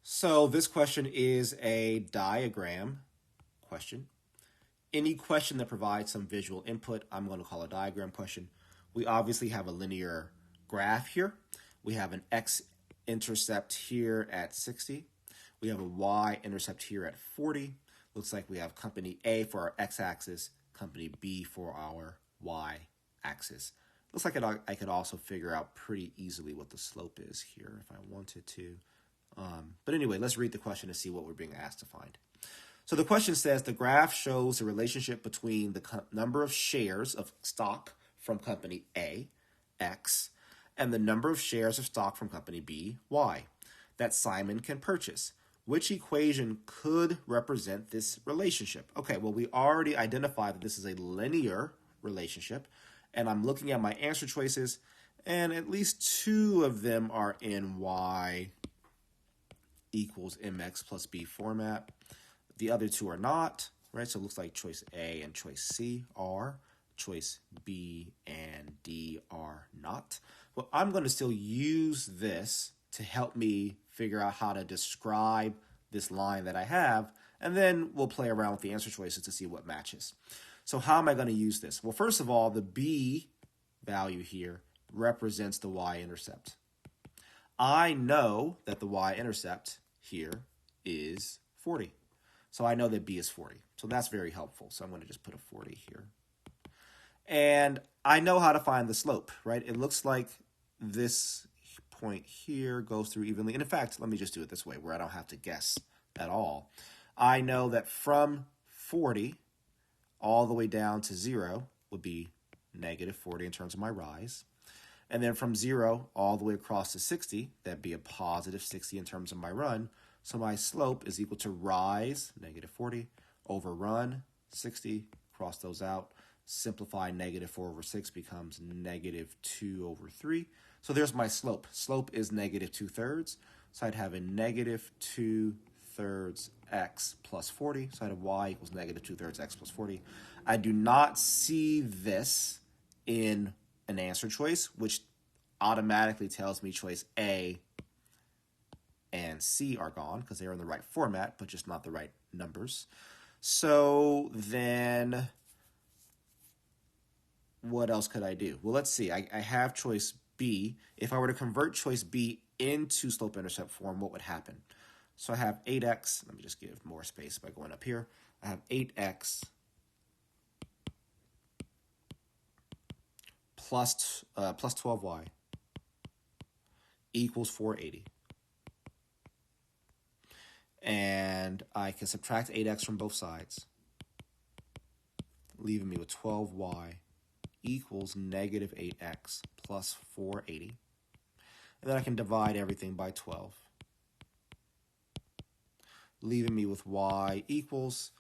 So this question is a diagram question. Any question that provides some visual input, I'm going to call a diagram question. We obviously have a linear graph here. We have an x-intercept here at 60. We have a y-intercept here at 40. Looks like we have company A for our x-axis, company B for our y-axis. Looks like I could also figure out pretty easily what the slope is here if I wanted to. But anyway, let's read the question to see what we're being asked to find. So the question says the graph shows the relationship between the number of shares of stock from company A, X, and the number of shares of stock from company B, Y, that Simon can purchase. Which equation could represent this relationship? Okay, well, we already identified that this is a linear relationship, and I'm looking at my answer choices, and at least two of them are in Y equals mx plus b format. The other two are not, right? So it looks like choice A and choice C are. Choice B and D are not. Well, I'm going to still use this to help me figure out how to describe this line that I have, and then we'll play around with the answer choices to see what matches. So how am I going to use this? Well, first of all, the B value here represents the y-intercept. I know that the y-intercept here is 40. So I know that B is 40. So that's very helpful. So I'm going to just put a 40 here. And I know how to find the slope, right? It looks like this point here goes through evenly. And in fact, let me just do it this way where I don't have to guess at all. I know that from 40 all the way down to 0 would be negative 40 in terms of my rise. And then from 0 all the way across to 60, that'd be a positive 60 in terms of my run. So my slope is equal to rise, negative 40, over run, 60, cross those out. Simplify negative 4 over 6 becomes negative 2 over 3. So there's my slope. Slope is negative 2/3. So I'd have a negative 2/3 x plus 40. So I'd have y equals negative 2/3 x plus 40. I do not see this in an answer choice, which automatically tells me choice A and C are gone because they're in the right format, but just not the right numbers. So then what else could I do? Well, let's see. I have choice B. If I were to convert choice B into slope-intercept form, what would happen? So I have 8x. Let me just give more space by going up here. I have 8x plus 12y equals 480. And I can subtract 8x from both sides, leaving me with 12y equals negative 8x plus 480. And then I can divide everything by 12, leaving me with y equals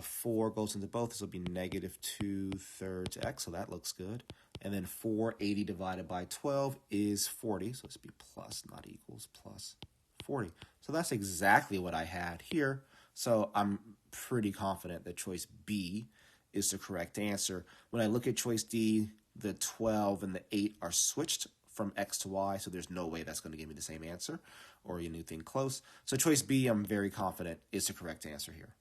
4 goes into both. This will be negative 2/3 x, so that looks good. And then 480 divided by 12 is 40, so this would be plus, not equals, plus 40. So that's exactly what I had here. So I'm pretty confident that choice B is the correct answer. When I look at choice D, the 12 and the 8 are switched from x to y, so there's no way that's going to give me the same answer or anything close. So choice B, I'm very confident, is the correct answer here.